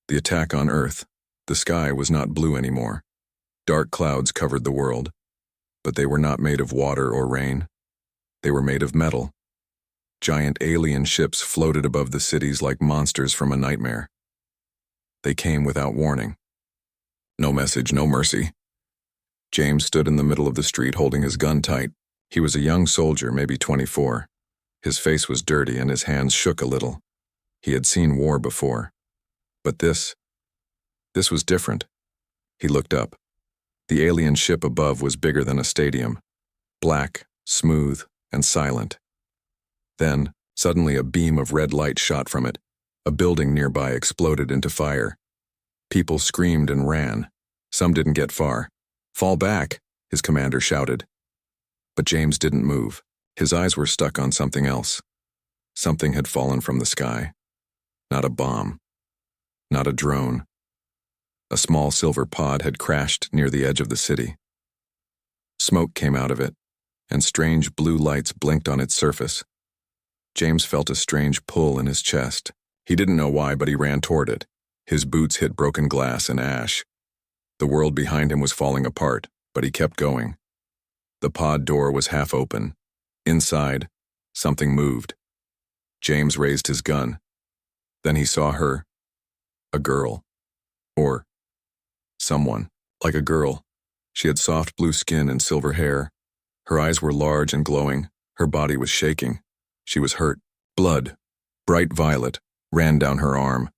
The attack on Earth. The sky was not blue anymore. Dark clouds covered the world, but they were not made of water or rain. They were made of metal. Giant alien ships floated above the cities like monsters from a nightmare. They came without warning. No message, no mercy. James stood in the middle of the street holding his gun tight. He was a young soldier, maybe 24. His face was dirty and his hands shook a little. He had seen war before. But this was different. He looked up. The alien ship above was bigger than a stadium. Black, smooth, and silent. Then, suddenly a beam of red light shot from it. A building nearby exploded into fire. People screamed and ran. Some didn't get far. "Fall back," his commander shouted. But James didn't move. His eyes were stuck on something else. Something had fallen from the sky. Not a bomb. Not a drone. A small silver pod had crashed near the edge of the city. Smoke came out of it, and strange blue lights blinked on its surface. James felt a strange pull in his chest. He didn't know why, but he ran toward it. His boots hit broken glass and ash. The world behind him was falling apart, but he kept going. The pod door was half open. Inside, something moved. James raised his gun. Then he saw her. A girl. Or someone. Like a girl. She had soft blue skin and silver hair. Her eyes were large and glowing. Her body was shaking. She was hurt. Blood, bright violet, ran down her arm.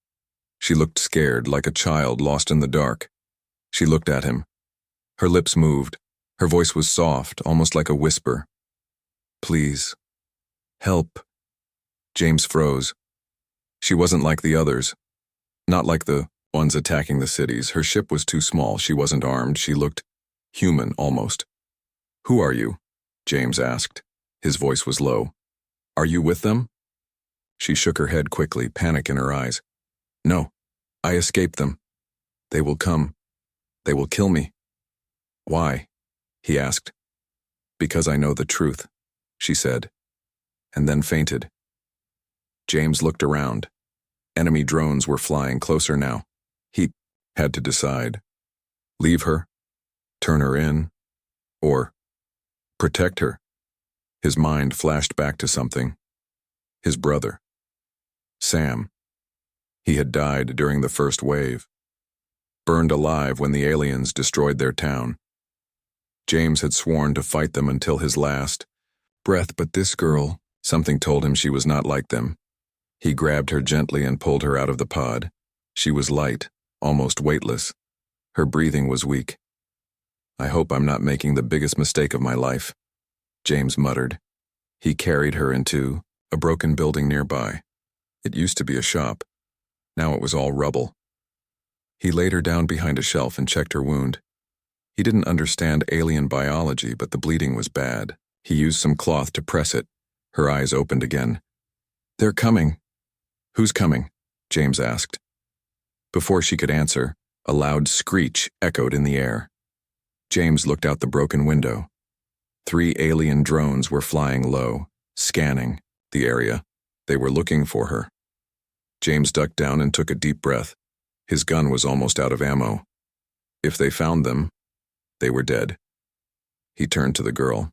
She looked scared, like a child lost in the dark. She looked at him. Her lips moved. Her voice was soft, almost like a whisper. "Please. Help." James froze. She wasn't like the others. Not like the ones attacking the cities. Her ship was too small. She wasn't armed. She looked human, almost. "Who are you?" James asked. His voice was low. "Are you with them?" She shook her head quickly, panic in her eyes. "No, I escaped them. They will come. They will kill me." "Why?" he asked. "Because I know the truth," she said, and then fainted. James looked around. Enemy drones were flying closer now. He had to decide. Leave her, turn her in, or protect her. His mind flashed back to something. His brother. Sam. He had died during the first wave. Burned alive when the aliens destroyed their town. James had sworn to fight them until his last breath, but this girl, something told him she was not like them. He grabbed her gently and pulled her out of the pod. She was light, almost weightless. Her breathing was weak. "I hope I'm not making the biggest mistake of my life," James muttered. He carried her into a broken building nearby. It used to be a shop. Now it was all rubble. He laid her down behind a shelf and checked her wound. He didn't understand alien biology, but the bleeding was bad. He used some cloth to press it. Her eyes opened again. "They're coming." "Who's coming?" James asked. Before she could answer, a loud screech echoed in the air. James looked out the broken window. 3 alien drones were flying low, scanning the area. They were looking for her. James ducked down and took a deep breath. His gun was almost out of ammo. If they found them, they were dead. He turned to the girl.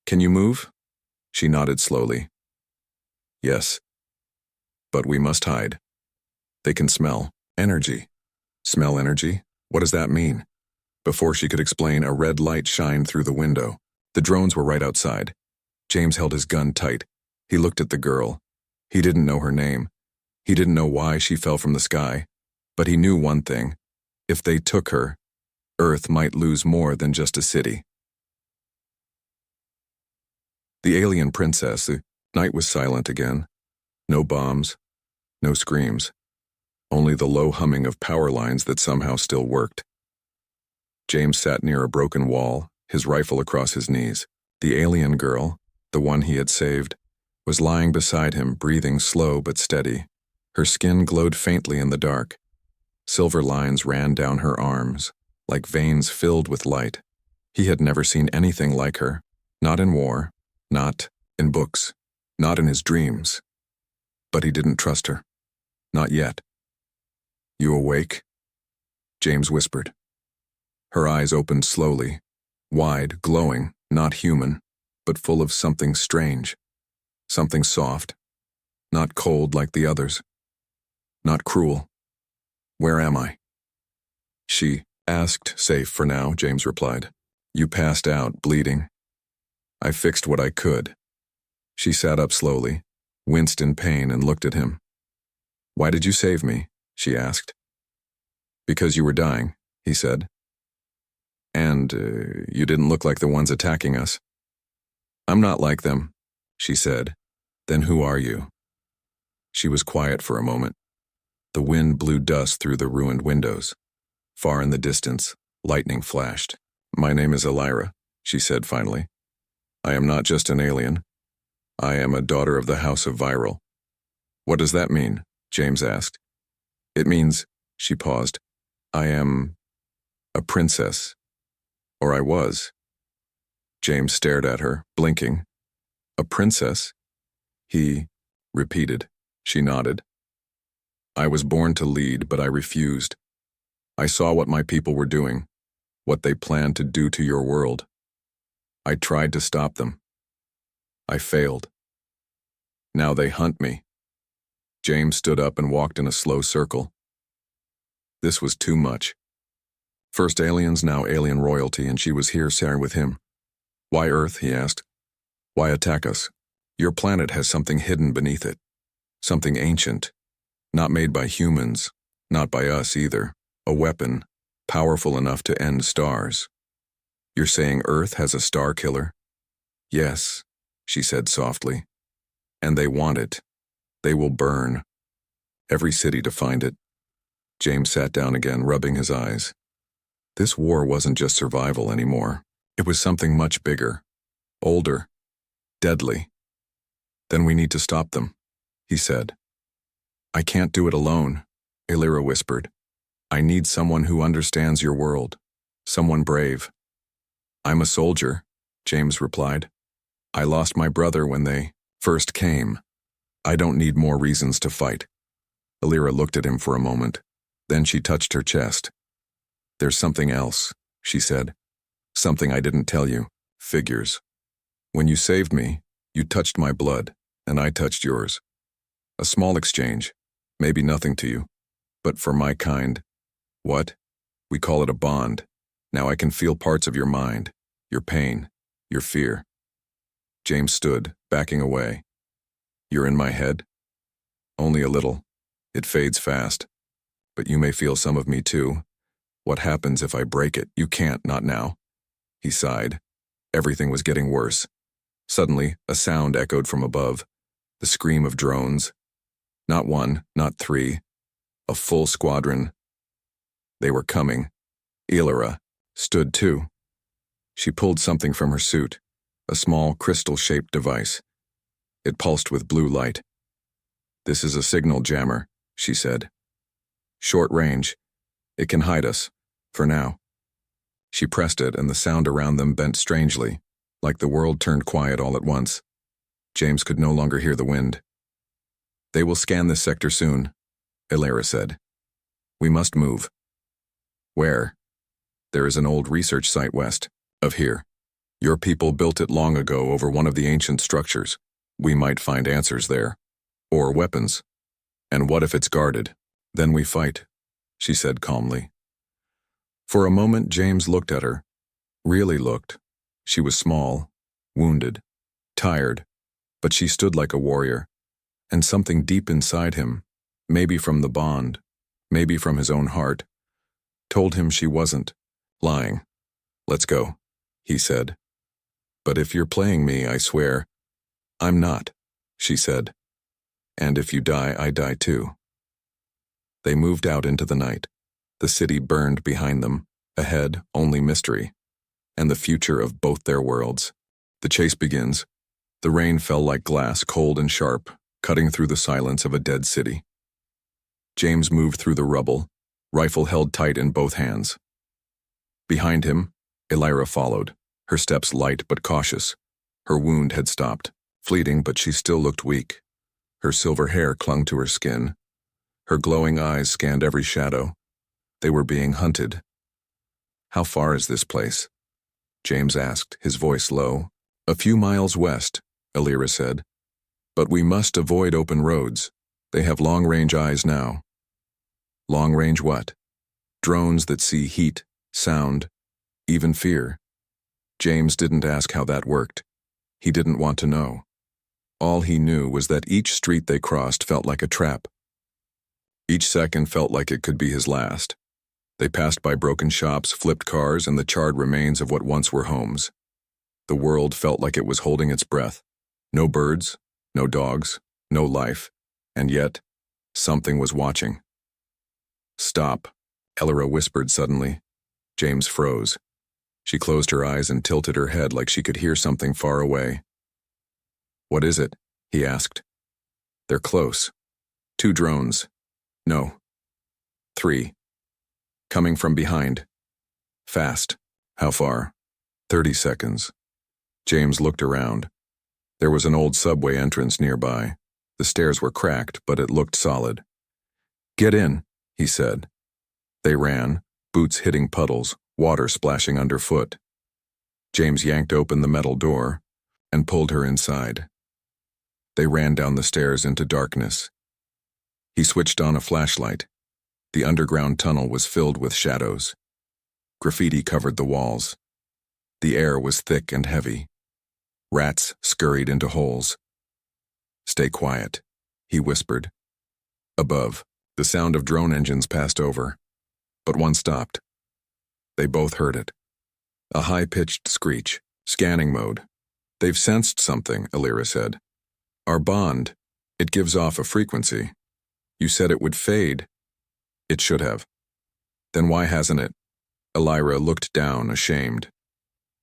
"Can you move?" She nodded slowly. "Yes. But we must hide. They can smell energy." "Smell energy? What does that mean?" Before she could explain, a red light shined through the window. The drones were right outside. James held his gun tight. He looked at the girl. He didn't know her name. He didn't know why she fell from the sky. But he knew one thing. If they took her, Earth might lose more than just a city. The alien princess. The night was silent again. No bombs. No screams. Only the low humming of power lines that somehow still worked. James sat near a broken wall, his rifle across his knees. The alien girl, the one he had saved, was lying beside him, breathing slow but steady. Her skin glowed faintly in the dark. Silver lines ran down her arms, like veins filled with light. He had never seen anything like her, not in war, not in books, not in his dreams. But he didn't trust her. Not yet. You awake? James whispered. Her eyes opened slowly, wide, glowing, not human, but full of something strange. Something soft, not cold like the others, not cruel. Where am I? She asked. Safe for now, James replied. You passed out, bleeding. I fixed what I could. She sat up slowly, winced in pain, and looked at him. Why did you save me? She asked. Because you were dying, he said. And you didn't look like the ones attacking us. I'm not like them, she said. Then who are you? She was quiet for a moment. The wind blew dust through the ruined windows. Far in the distance, lightning flashed. My name is Elira, she said finally. I am not just an alien. I am a daughter of the House of Viral. What does that mean? James asked. It means, she paused, I am a princess. Or I was. James stared at her, blinking. A princess? He repeated. She nodded. I was born to lead, but I refused. I saw what my people were doing, what they planned to do to your world. I tried to stop them. I failed. Now they hunt me. James stood up and walked in a slow circle. This was too much. First aliens, now alien royalty, and she was here sharing with him. Why Earth, he asked. Why attack us? Your planet has something hidden beneath it. Something ancient. Not made by humans, not by us either. A weapon, powerful enough to end stars. You're saying Earth has a star killer? Yes, she said softly. And they want it. They will burn. Every city to find it. James sat down again, rubbing his eyes. This war wasn't just survival anymore. It was something much bigger. Older. Deadly. Then we need to stop them, he said. I can't do it alone, Elira whispered. I need someone who understands your world. Someone brave. I'm a soldier, James replied. I lost my brother when they first came. I don't need more reasons to fight. Elira looked at him for a moment. Then she touched her chest. There's something else, she said. Something I didn't tell you. Figures. When you saved me, you touched my blood, and I touched yours. A small exchange. Maybe nothing to you. But for my kind, what? We call it a bond. Now I can feel parts of your mind, your pain, your fear. James stood, backing away. You're in my head? Only a little. It fades fast. But you may feel some of me too. What happens if I break it? You can't, not now. He sighed. Everything was getting worse. Suddenly, a sound echoed from above. The scream of drones. Not one, not three. A full squadron. They were coming. Elira stood too. She pulled something from her suit, a small crystal-shaped device. It pulsed with blue light. This is a signal jammer, she said. Short range. It can hide us, for now. She pressed it, and the sound around them bent strangely, like the world turned quiet all at once. James could no longer hear the wind. They will scan this sector soon, Elira said. We must move. Where? There is an old research site west of here. Your people built it long ago over one of the ancient structures. We might find answers there. Or weapons. And what if it's guarded? Then we fight, she said calmly. For a moment, James looked at her. Really looked. She was small, wounded, tired, but she stood like a warrior. And something deep inside him, maybe from the bond, maybe from his own heart, told him she wasn't lying. Let's go, he said. But if you're playing me, I swear. I'm not, she said. And if you die, I die too. They moved out into the night. The city burned behind them, ahead only mystery, and the future of both their worlds. The chase begins. The rain fell like glass, cold and sharp, cutting through the silence of a dead city. James moved through the rubble, rifle held tight in both hands. Behind him, Elira followed, her steps light but cautious. Her wound had stopped, fleeting, but she still looked weak. Her silver hair clung to her skin. Her glowing eyes scanned every shadow. They were being hunted. "How far is this place?" James asked, his voice low. "A few miles west," Alira said. "But we must avoid open roads. They have long-range eyes now." "Long-range what?" "Drones that see heat, sound, even fear." James didn't ask how that worked. He didn't want to know. All he knew was that each street they crossed felt like a trap. Each second felt like it could be his last. They passed by broken shops, flipped cars, and the charred remains of what once were homes. The world felt like it was holding its breath. No birds, no dogs, no life, and yet, something was watching. "Stop," Alira whispered suddenly. James froze. She closed her eyes and tilted her head like she could hear something far away. "What is it?" he asked. "They're close. 2 drones. No. 3. Coming from behind. Fast." "How far?" 30 seconds. James looked around. There was an old subway entrance nearby. The stairs were cracked, but it looked solid. "Get in," he said. They ran, boots hitting puddles, water splashing underfoot. James yanked open the metal door and pulled her inside. They ran down the stairs into darkness. He switched on a flashlight. The underground tunnel was filled with shadows. Graffiti covered the walls. The air was thick and heavy. Rats scurried into holes. "Stay quiet," he whispered. Above, the sound of drone engines passed over, but one stopped. They both heard it. A high-pitched screech, scanning mode. "They've sensed something," Alira said. "Our bond, it gives off a frequency. You said it would fade." "It should have." "Then why hasn't it?" Alira looked down, ashamed.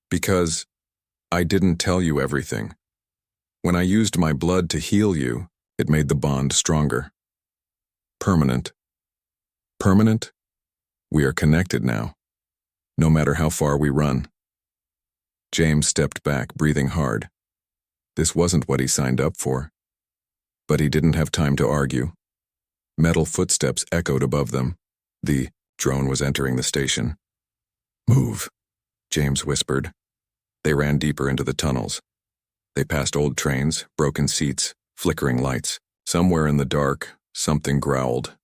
"Because I didn't tell you everything. When I used my blood to heal you, it made the bond stronger. Permanent. Permanent? We are connected now, no matter how far we run." James stepped back, breathing hard. This wasn't what he signed up for. But he didn't have time to argue. Metal footsteps echoed above them. The drone was entering the station. "Move," James whispered. They ran deeper into the tunnels. They passed old trains, broken seats, flickering lights. Somewhere in the dark, something growled.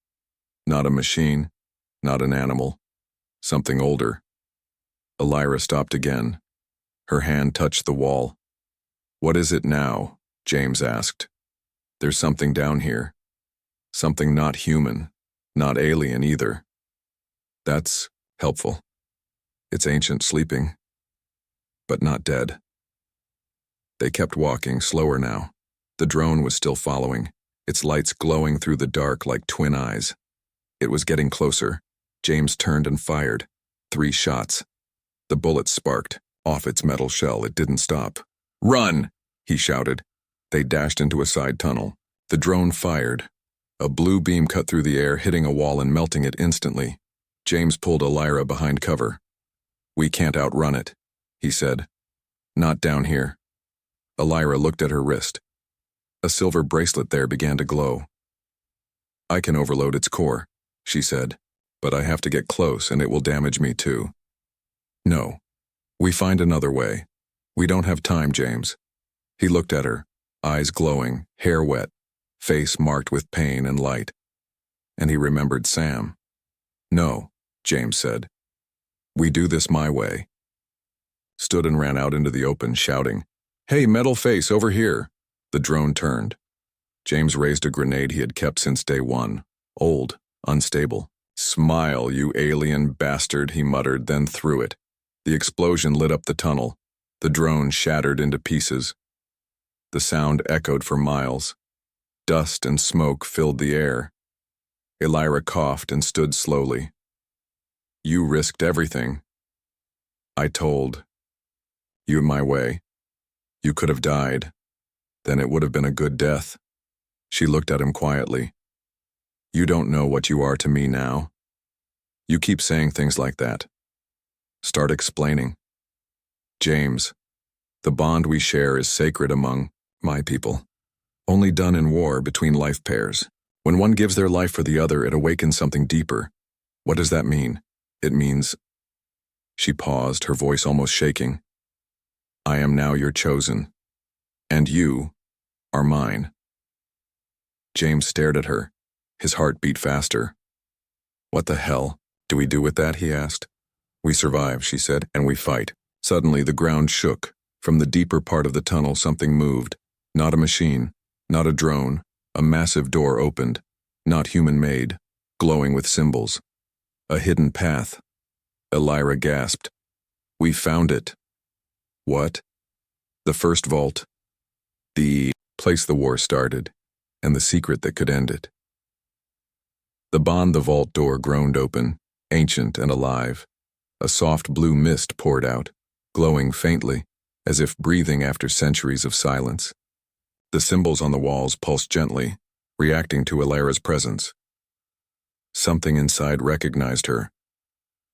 Not a machine, not an animal. Something older. Alira stopped again. Her hand touched the wall. "What is it now?" James asked. "There's something down here. Something not human, not alien either." "That's helpful. It's ancient sleeping, but not dead." They kept walking, slower now. The drone was still following, its lights glowing through the dark like twin eyes. It was getting closer. James turned and fired. 3 shots. The bullet sparked. Off its metal shell, it didn't stop. "Run!" he shouted. They dashed into a side tunnel. The drone fired. A blue beam cut through the air, hitting a wall and melting it instantly. James pulled Alira behind cover. "We can't outrun it," he said. "Not down here." Alira looked at her wrist. A silver bracelet there began to glow. "I can overload its core," she said, "but I have to get close and it will damage me too." "No. We find another way. We don't have time, James." He looked at her, eyes glowing, hair wet, face marked with pain and light. And he remembered Sam. "No," James said. "We do this my way." Stood and ran out into the open, shouting, "Hey, metal face, over here!" The drone turned. James raised a grenade he had kept since day 1. Old, unstable. "Smile, you alien bastard," he muttered, then threw it. The explosion lit up the tunnel. The drone shattered into pieces. The sound echoed for miles. Dust and smoke filled the air. Alira coughed and stood slowly. "You risked everything. I told you my way. You could have died. Then it would have been a good death." She looked at him quietly. "You don't know what you are to me now. You keep saying things like that. Start explaining." "James, the bond we share is sacred among my people. Only done in war between life pairs. When one gives their life for the other, it awakens something deeper. What does that mean? It means... She paused, her voice almost shaking. I am now your chosen. And you are mine. James stared at her. His heart beat faster. What the hell do we do with that, he asked. We survive, she said, and we fight. Suddenly the ground shook. From the deeper part of the tunnel something moved. Not a machine, not a drone. A massive door opened, not human-made, glowing with symbols. A hidden path. Elira gasped. We found it. What? The first vault. The place the war started, and the secret that could end it. The vault door groaned open, ancient and alive. A soft blue mist poured out, glowing faintly, as if breathing after centuries of silence. The symbols on the walls pulsed gently, reacting to Elira's presence. Something inside recognized her.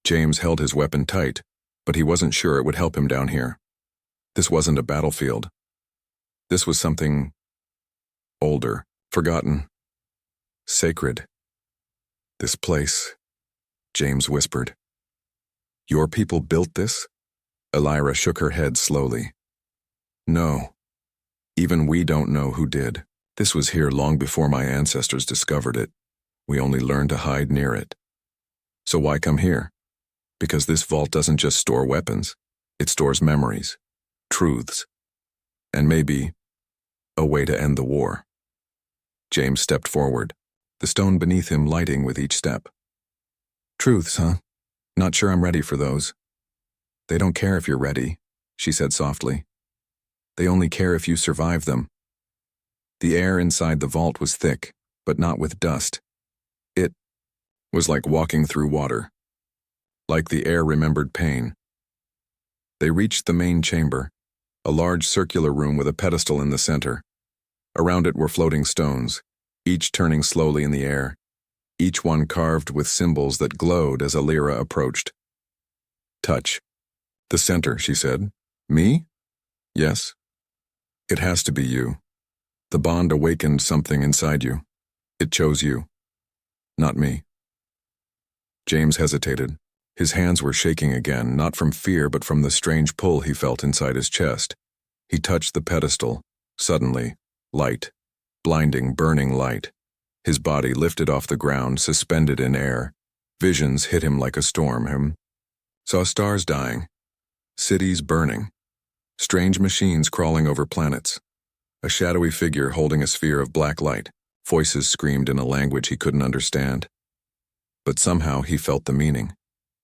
James held his weapon tight, but he wasn't sure it would help him down here. This wasn't a battlefield. This was something older, forgotten, sacred. This place, James whispered. Your people built this? Elira shook her head slowly. No. Even we don't know who did. This was here long before my ancestors discovered it. We only learned to hide near it. So why come here? Because this vault doesn't just store weapons. It stores memories, truths, and maybe a way to end the war. James stepped forward, the stone beneath him lighting with each step. Truths, huh? Not sure I'm ready for those. They don't care if you're ready, she said softly. They only care if you survive them. The air inside the vault was thick, but not with dust. It was like walking through water. Like the air remembered pain. They reached the main chamber, a large circular room with a pedestal in the center. Around it were floating stones, each turning slowly in the air, each one carved with symbols that glowed as Elira approached. Touch. The center, she said. Me? Yes. It has to be you. The bond awakened something inside you. It chose you. Not me. James hesitated. His hands were shaking again, not from fear but from the strange pull he felt inside his chest. He touched the pedestal. Suddenly, light. Blinding, burning light. His body lifted off the ground, suspended in air. Visions hit him like a storm. Him saw stars dying. Cities burning. Strange machines crawling over planets. A shadowy figure holding a sphere of black light. Voices screamed in a language he couldn't understand. But somehow he felt the meaning.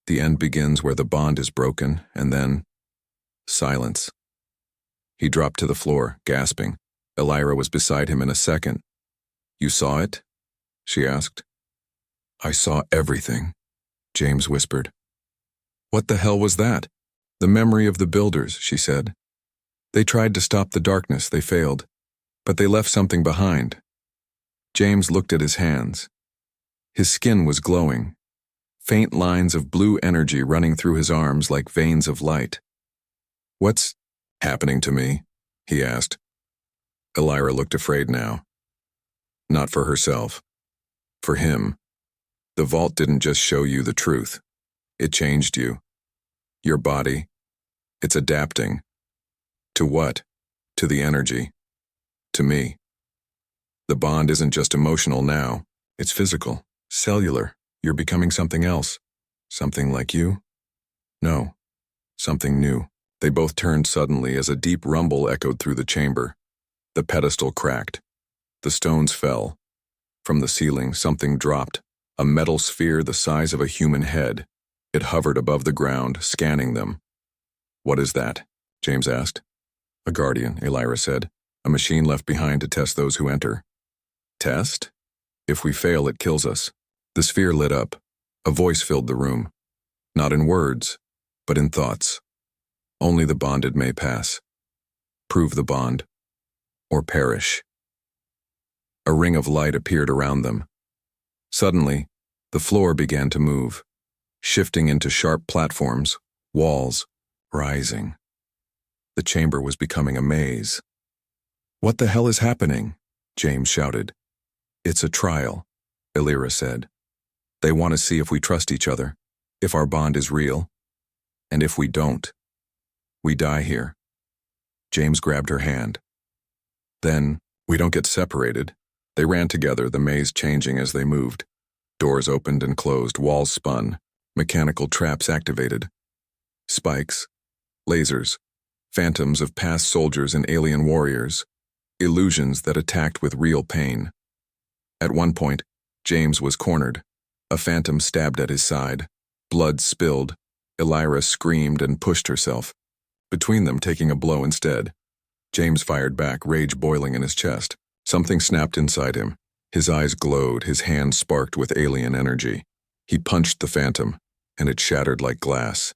The end begins where the bond is broken, and then... silence. He dropped to the floor, gasping. Elira was beside him in a second. You saw it? She asked. I saw everything, James whispered. What the hell was that? The memory of the builders, she said. They tried to stop the darkness, they failed. But they left something behind. James looked at his hands. His skin was glowing. Faint lines of blue energy running through his arms like veins of light. What's happening to me? He asked. Elira looked afraid now. Not for herself. For him. The vault didn't just show you the truth. It changed you. Your body. It's adapting. To what? To the energy. To me. The bond isn't just emotional now. It's physical, cellular. You're becoming something else. Something like you? No. Something new. They both turned suddenly as a deep rumble echoed through the chamber. The pedestal cracked. The stones fell. From the ceiling, something dropped. A metal sphere the size of a human head. It hovered above the ground, scanning them. What is that? James asked. A guardian, Elira said. A machine left behind to test those who enter. Test? If we fail, it kills us. The sphere lit up. A voice filled the room. Not in words, but in thoughts. Only the bonded may pass. Prove the bond. Or perish. A ring of light appeared around them. Suddenly, the floor began to move, shifting into sharp platforms, walls, rising. The chamber was becoming a maze. What the hell is happening? James shouted. It's a trial, Elira said. They want to see if we trust each other, if our bond is real, and if we don't, we die here. James grabbed her hand. Then, we don't get separated. They ran together, the maze changing as they moved. Doors opened and closed, walls spun, mechanical traps activated. Spikes, lasers, phantoms of past soldiers and alien warriors, illusions that attacked with real pain. At one point, James was cornered. A phantom stabbed at his side. Blood spilled. Elira screamed and pushed herself, between them taking a blow instead. James fired back, rage boiling in his chest. Something snapped inside him. His eyes glowed, his hands sparked with alien energy. He punched the phantom, and it shattered like glass.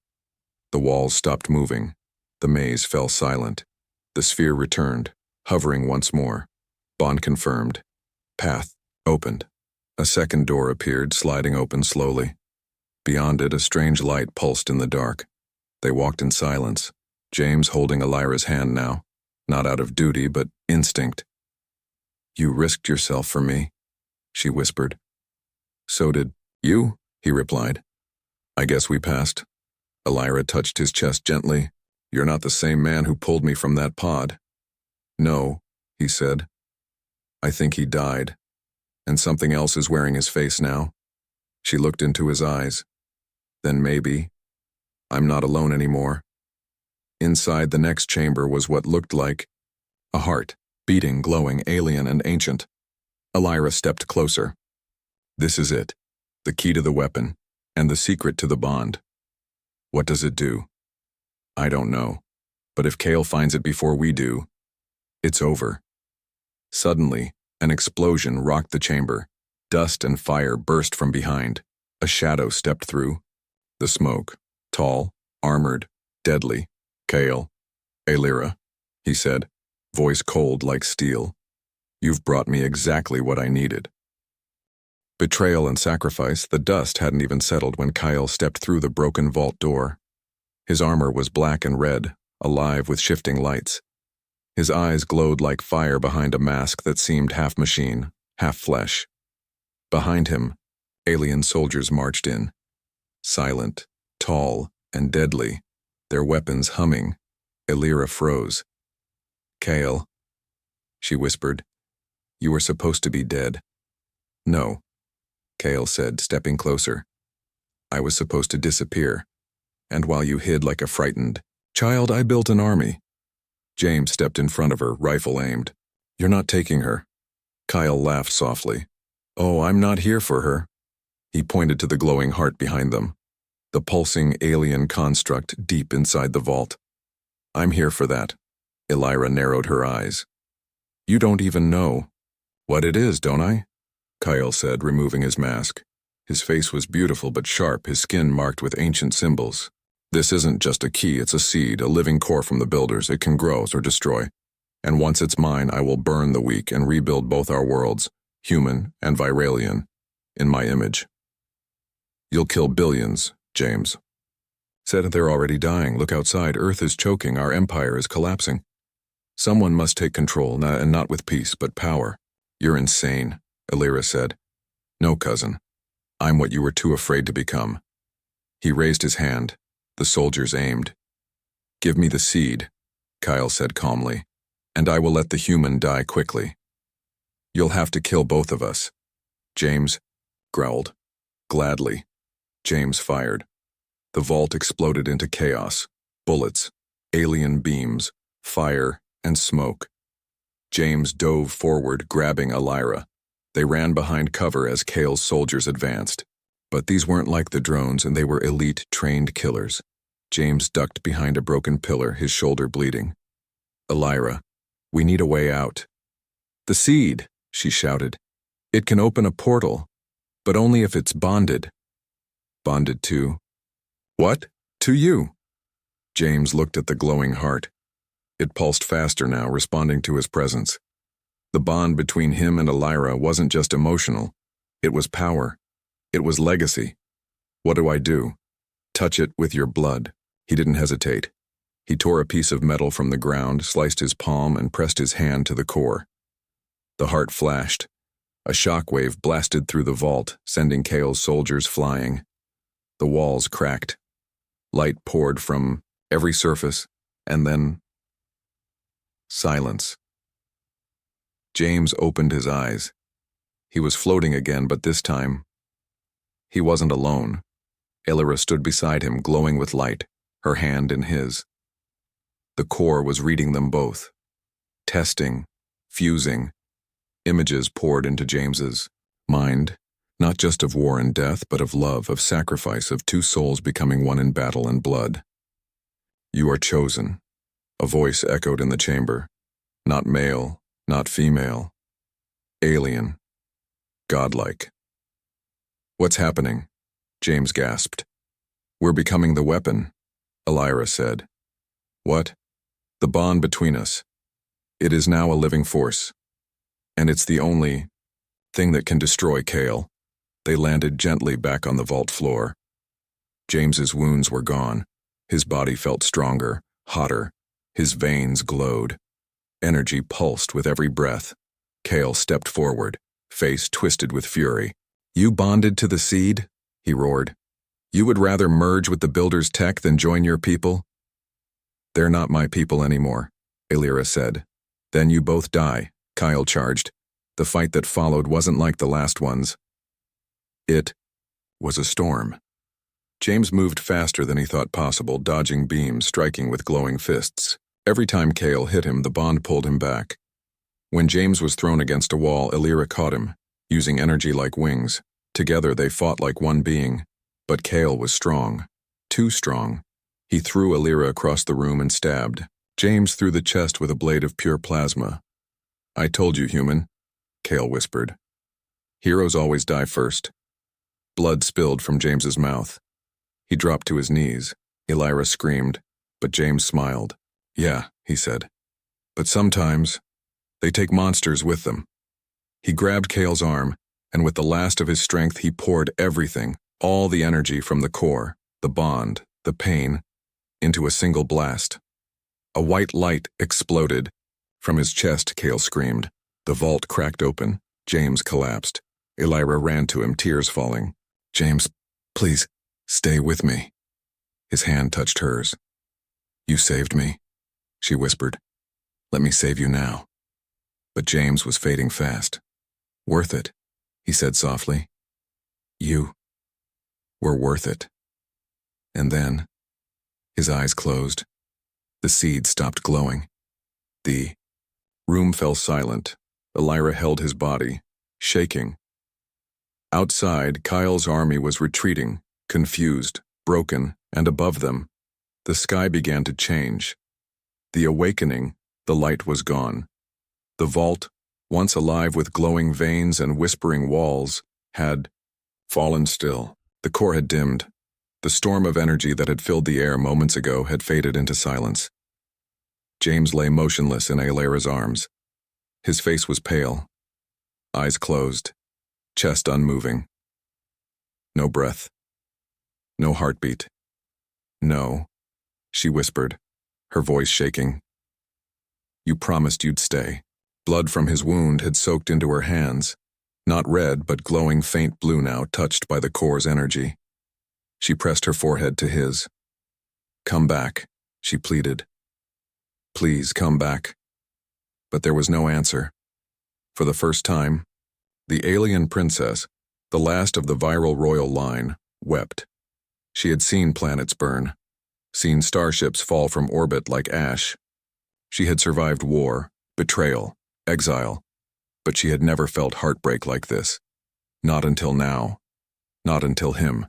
The walls stopped moving. The maze fell silent. The sphere returned, hovering once more. Bond confirmed. Path opened. A second door appeared, sliding open slowly. Beyond it, a strange light pulsed in the dark. They walked in silence, James holding Elira's hand now, not out of duty, but instinct. You risked yourself for me, she whispered. So did you, he replied. I guess we passed. Elira touched his chest gently. You're not the same man who pulled me from that pod. No, he said. I think he died, and something else is wearing his face now. She looked into his eyes. Then maybe, I'm not alone anymore. Inside the next chamber was what looked like a heart, beating, glowing, alien and ancient. Elira stepped closer. This is it, the key to the weapon, and the secret to the bond. What does it do? I don't know, but if Kale finds it before we do, it's over. Suddenly, an explosion rocked the chamber. Dust and fire burst from behind. A shadow stepped through. The smoke, tall, armored, deadly. Kale, Elira, he said, voice cold like steel. You've brought me exactly what I needed. Betrayal and sacrifice, the dust hadn't even settled when Kyle stepped through the broken vault door. His armor was black and red, alive with shifting lights. His eyes glowed like fire behind a mask that seemed half machine, half flesh. Behind him, alien soldiers marched in. Silent, tall, and deadly, their weapons humming. Elira froze. Kale, she whispered, you were supposed to be dead. No, Kale said, stepping closer. I was supposed to disappear, and while you hid like a frightened child, I built an army. James stepped in front of her, rifle aimed. You're not taking her. Kyle laughed softly. Oh, I'm not here for her. He pointed to the glowing heart behind them, the pulsing alien construct deep inside the vault. I'm here for that. Elira narrowed her eyes. You don't even know what it is, don't I? Kyle said, removing his mask. His face was beautiful but sharp, his skin marked with ancient symbols. This isn't just a key, it's a seed, a living core from the builders. It can grow or destroy. And once it's mine, I will burn the weak and rebuild both our worlds, human and Viralian, in my image. You'll kill billions, James. Said they're already dying. Look outside. Earth is choking. Our empire is collapsing. Someone must take control, and not with peace, but power. You're insane, Elira said. No, cousin. I'm what you were too afraid to become. He raised his hand. The soldiers aimed. Give me the seed, Kyle said calmly, and I will let the human die quickly. You'll have to kill both of us. James growled. Gladly. James fired. The vault exploded into chaos. Bullets, alien beams, fire, and smoke. James dove forward, grabbing Elira. They ran behind cover as Kale's soldiers advanced. But these weren't like the drones, and they were elite, trained killers. James ducked behind a broken pillar, his shoulder bleeding. Elira, we need a way out. The seed, she shouted. It can open a portal, but only if it's bonded. Bonded to? What? To you. James looked at the glowing heart. It pulsed faster now, responding to his presence. The bond between him and Elira wasn't just emotional. It was power. It was legacy. What do I do? Touch it with your blood. He didn't hesitate. He tore a piece of metal from the ground, sliced his palm, and pressed his hand to the core. The heart flashed. A shockwave blasted through the vault, sending Kale's soldiers flying. The walls cracked. Light poured from every surface, and then silence. James opened his eyes. He was floating again, but this time, he wasn't alone. Illyra stood beside him, glowing with light, her hand in his. The core was reading them both. Testing, fusing. Images poured into James's mind, not just of war and death, but of love, of sacrifice, of two souls becoming one in battle and blood. "You are chosen," a voice echoed in the chamber. Not male, not female. Alien. Godlike. "What's happening?" James gasped. "We're becoming the weapon," Illyra said. "What?" "The bond between us. It is now a living force. And it's the only thing that can destroy Kale." They landed gently back on the vault floor. James's wounds were gone. His body felt stronger, hotter. His veins glowed. Energy pulsed with every breath. Kale stepped forward, face twisted with fury. "You bonded to the seed?" he roared. "You would rather merge with the Builder's tech than join your people?" "They're not my people anymore," Illyra said. "Then you both die," Kyle charged. The fight that followed wasn't like the last ones. It was a storm. James moved faster than he thought possible, dodging beams, striking with glowing fists. Every time Kale hit him, the bond pulled him back. When James was thrown against a wall, Illyra caught him, using energy like wings. Together they fought like one being. But Kale was strong. Too strong. He threw Illyra across the room and stabbed James through the chest with a blade of pure plasma. "I told you, human," Kale whispered. "Heroes always die first." Blood spilled from James's mouth. He dropped to his knees. Illyra screamed, but James smiled. "Yeah," he said. "But sometimes, they take monsters with them." He grabbed Kale's arm, and with the last of his strength he poured everything, all the energy from the core, the bond, the pain, into a single blast. A white light exploded. From his chest, Kale screamed. The vault cracked open. James collapsed. Illyra ran to him, tears falling. "James, please, stay with me." His hand touched hers. "You saved me," she whispered. "Let me save you now." But James was fading fast. "Worth it," he said softly. "You were worth it." And then, his eyes closed. The seed stopped glowing. The room fell silent. Illyra held his body, shaking. Outside, Kyle's army was retreating, confused, broken, and above them, the sky began to change. The awakening, the light was gone. The vault, once alive with glowing veins and whispering walls, had fallen still. The core had dimmed. The storm of energy that had filled the air moments ago had faded into silence. James lay motionless in Illyra's arms. His face was pale, eyes closed, chest unmoving. No breath. No heartbeat. "No," she whispered, her voice shaking. "You promised you'd stay." Blood from his wound had soaked into her hands, not red but glowing faint blue now, touched by the core's energy. She pressed her forehead to his. "Come back," she pleaded. "Please come back." But there was no answer. For the first time, the alien princess, the last of the viral royal line, wept. She had seen planets burn, seen starships fall from orbit like ash. She had survived war, betrayal, exile, but she had never felt heartbreak like this. Not until now. Not until him.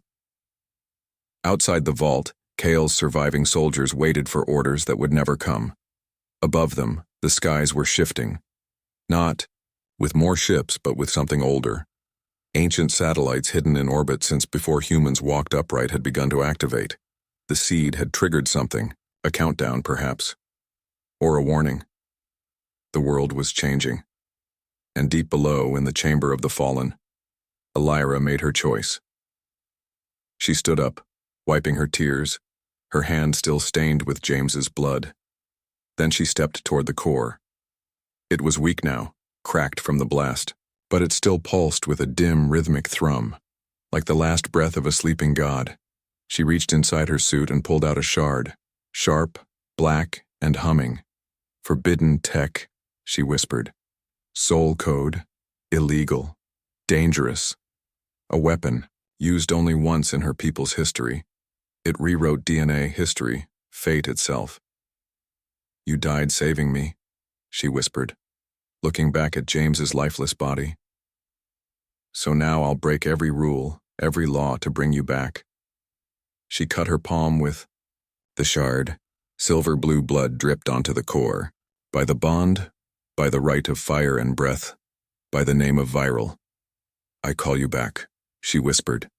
Outside the vault, Kale's surviving soldiers waited for orders that would never come. Above them, the skies were shifting. Not with more ships, but with something older. Ancient satellites hidden in orbit since before humans walked upright had begun to activate. The seed had triggered something, a countdown perhaps. Or a warning. The world was changing. And deep below, in the chamber of the fallen, Illyra made her choice. She stood up, wiping her tears, her hand still stained with James's blood. Then she stepped toward the core. It was weak now, cracked from the blast, but it still pulsed with a dim, rhythmic thrum, like the last breath of a sleeping god. She reached inside her suit and pulled out a shard, sharp, black, and humming. "Forbidden tech," she whispered. "Soul code, illegal, dangerous. A weapon, used only once in her people's history. It rewrote DNA history, fate itself." "You died saving me," she whispered, looking back at James's lifeless body. "So now I'll break every rule, every law to bring you back." She cut her palm with the shard. Silver blue blood dripped onto the core. "By the bond, by the right of fire and breath, by the name of Viral, I call you back," she whispered.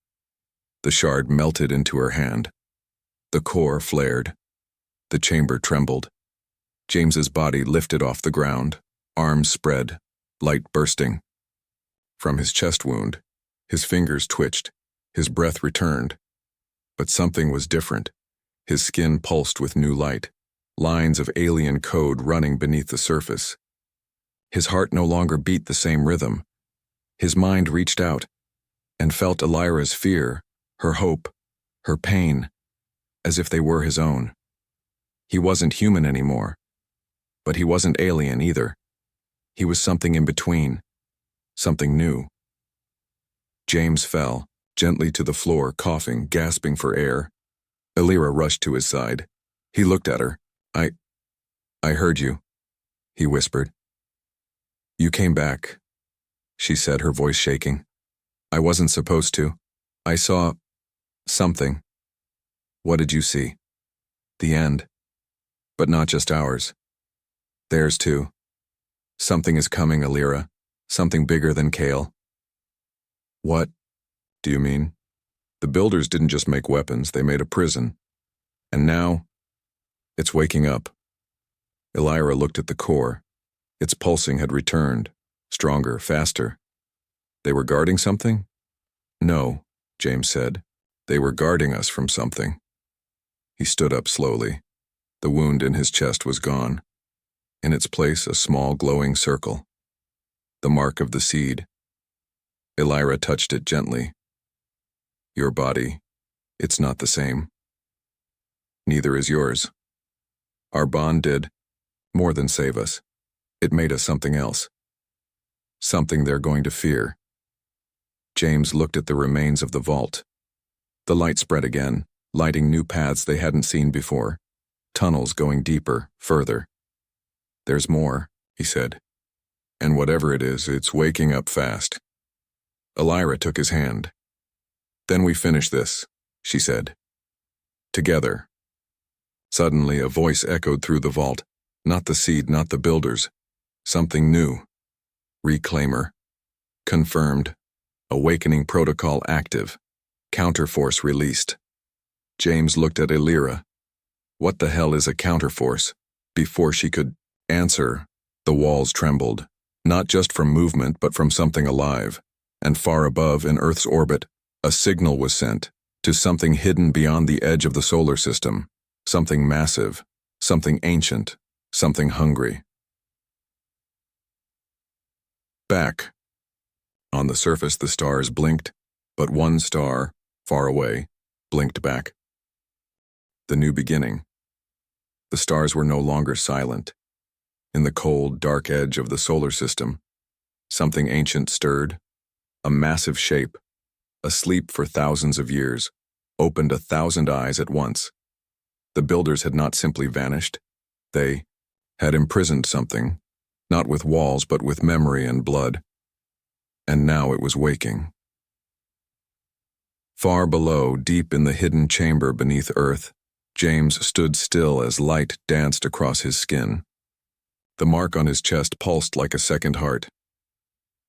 The shard melted into her hand. The core flared. The chamber trembled. James's body lifted off the ground, arms spread, light bursting. From his chest wound, his fingers twitched, his breath returned. But something was different. His skin pulsed with new light, lines of alien code running beneath the surface. His heart no longer beat the same rhythm. His mind reached out and felt Elira's fear, her hope, her pain, as if they were his own. He wasn't human anymore, but he wasn't alien either. He was something in between, something new. James fell, gently to the floor, coughing, gasping for air. Elira rushed to his side. He looked at her. I heard you," he whispered. "You came back," she said, her voice shaking. "I wasn't supposed to. I saw something." "What did you see?" "The end. But not just ours. Theirs too. Something is coming, Elira. Something bigger than Kale." "What do you mean?" "The builders didn't just make weapons, they made a prison. And now, it's waking up." Elira looked at the core. Its pulsing had returned, stronger, faster. "They were guarding something?" "No," James said. "They were guarding us from something." He stood up slowly. The wound in his chest was gone. In its place, a small glowing circle. The mark of the seed. Elira touched it gently. "Your body, it's not the same. Neither is yours. Our bond did more than save us. It made us something else. Something they're going to fear." James looked at the remains of the vault. The light spread again, lighting new paths they hadn't seen before. Tunnels going deeper, further. "There's more," he said. "And whatever it is, it's waking up fast." Elira took his hand. "Then we finish this," she said. "Together." Suddenly, a voice echoed through the vault. Not the seed, not the builders. Something new. Reclaimer. Confirmed. Awakening protocol active. Counterforce released. James looked at Elira. What the hell is a counterforce? Before she could answer, the walls trembled. Not just from movement, but from something alive. And far above, in Earth's orbit, a signal was sent to something hidden beyond the edge of the solar system. Something massive. Something ancient. Something hungry. Back. On the surface, the stars blinked, but one star, far away, blinked back. The new beginning. The stars were no longer silent. In the cold, dark edge of the solar system, something ancient stirred. A massive shape, asleep for thousands of years, opened 1,000 eyes at once. The builders had not simply vanished. They had imprisoned something, not with walls but with memory and blood. And now it was waking. Far below, deep in the hidden chamber beneath Earth, James stood still as light danced across his skin. The mark on his chest pulsed like a second heart.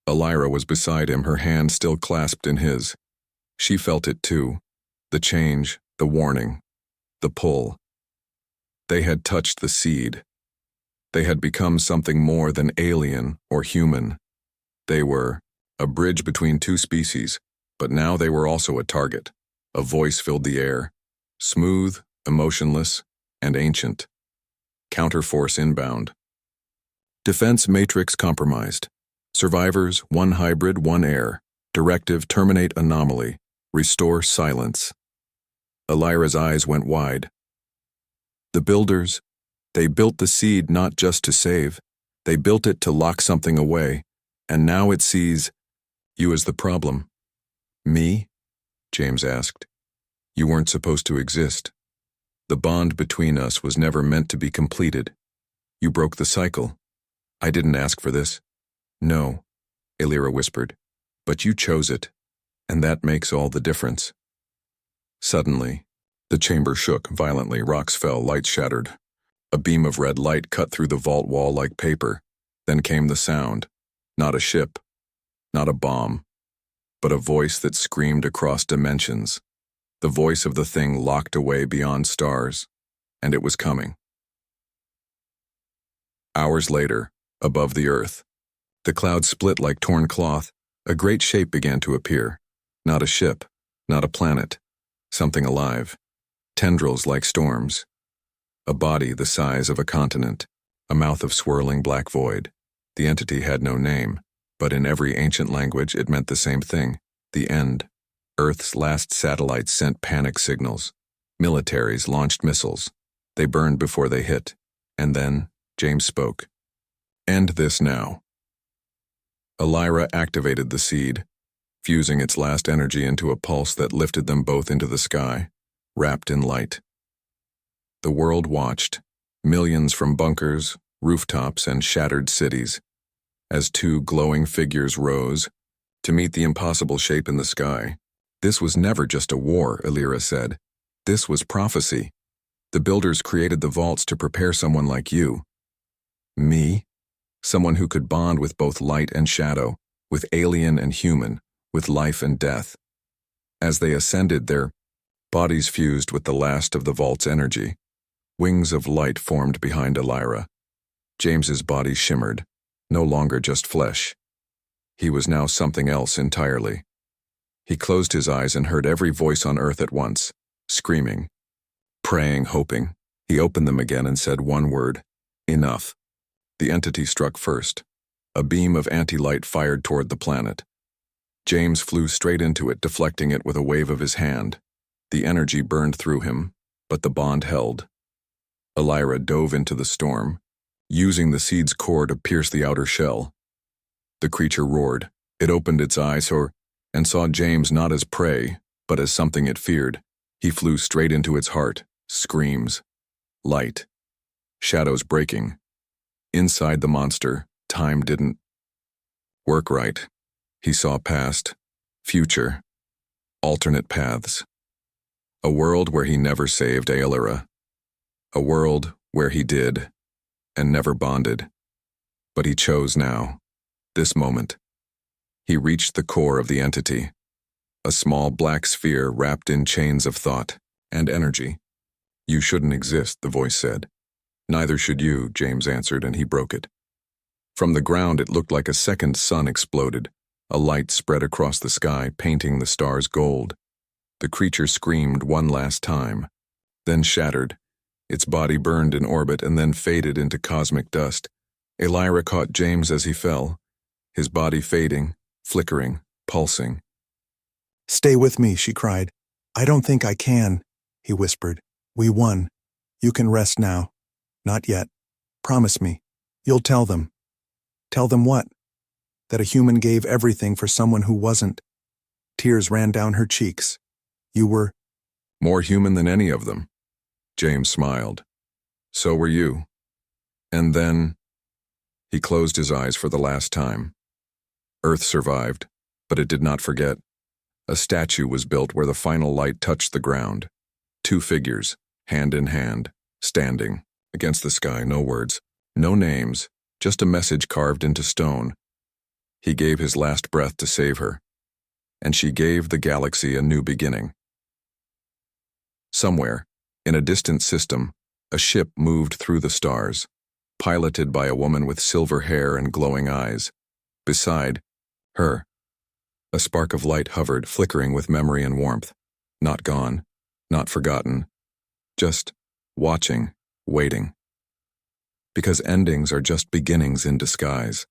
Elira was beside him, her hand still clasped in his. She felt it too. The change, the warning, the pull. They had touched the seed. They had become something more than alien or human. They were a bridge between two species, but now they were also a target. A voice filled the air, smooth, emotionless, and ancient. Counterforce inbound. Defense matrix compromised. Survivors, 1 hybrid, 1 air. Directive, terminate anomaly. Restore silence. Elira's eyes went wide. The builders, they built the seed not just to save. They built it to lock something away. And now it sees you as the problem. Me? James asked. You weren't supposed to exist. The bond between us was never meant to be completed. You broke the cycle. I didn't ask for this. No, Elira whispered, but you chose it, and that makes all the difference. Suddenly, the chamber shook violently, rocks fell, lights shattered. A beam of red light cut through the vault wall like paper. Then came the sound. Not a ship, not a bomb, but a voice that screamed across dimensions. The voice of the thing locked away beyond stars, and it was coming. Hours later, above the earth, the clouds split like torn cloth. A great shape began to appear. Not a ship, not a planet, something alive. Tendrils like storms. A body the size of a continent, a mouth of swirling black void. The entity had no name, but in every ancient language it meant the same thing, the end. Earth's last satellites sent panic signals. Militaries launched missiles. They burned before they hit. And then, James spoke. End this now. Elira activated the seed, fusing its last energy into a pulse that lifted them both into the sky, wrapped in light. The world watched, millions from bunkers, rooftops, and shattered cities, as 2 glowing figures rose to meet the impossible shape in the sky. This was never just a war, Elira said. This was prophecy. The builders created the vaults to prepare someone like you. Me? Someone who could bond with both light and shadow, with alien and human, with life and death. As they ascended, their bodies fused with the last of the vault's energy. Wings of light formed behind Elira. James's body shimmered, no longer just flesh. He was now something else entirely. He closed his eyes and heard every voice on earth at once, screaming, praying, hoping. He opened them again and said one word, enough. The entity struck first. A beam of anti-light fired toward the planet. James flew straight into it, deflecting it with a wave of his hand. The energy burned through him, but the bond held. Elira dove into the storm, using the seed's core to pierce the outer shell. The creature roared. It opened its eyes and saw James not as prey, but as something it feared. He flew straight into its heart. Screams. Light. Shadows breaking. Inside the monster, time didn't work right. He saw past, future, alternate paths. A world where he never saved Elira. A world where he did, and never bonded. But he chose now, this moment. He reached the core of the entity, a small black sphere wrapped in chains of thought and energy. You shouldn't exist, the voice said. Neither should you, James answered, and he broke it. From the ground it looked like a second sun exploded. A light spread across the sky, painting the stars gold. The creature screamed one last time, then shattered. Its body burned in orbit and then faded into cosmic dust. Elira caught James as he fell, his body fading, flickering, pulsing. Stay with me, she cried. I don't think I can, he whispered. We won. You can rest now. Not yet. Promise me. You'll tell them. Tell them what? That a human gave everything for someone who wasn't. Tears ran down her cheeks. You were more human than any of them. James smiled. So were you. And then he closed his eyes for the last time. Earth survived, but it did not forget. A statue was built where the final light touched the ground. 2 figures, hand in hand, standing against the sky, no words, no names, just a message carved into stone. He gave his last breath to save her, and she gave the galaxy a new beginning. Somewhere, in a distant system, a ship moved through the stars, piloted by a woman with silver hair and glowing eyes. Beside her, a spark of light hovered, flickering with memory and warmth. Not gone, not forgotten, just watching, waiting. Because endings are just beginnings in disguise.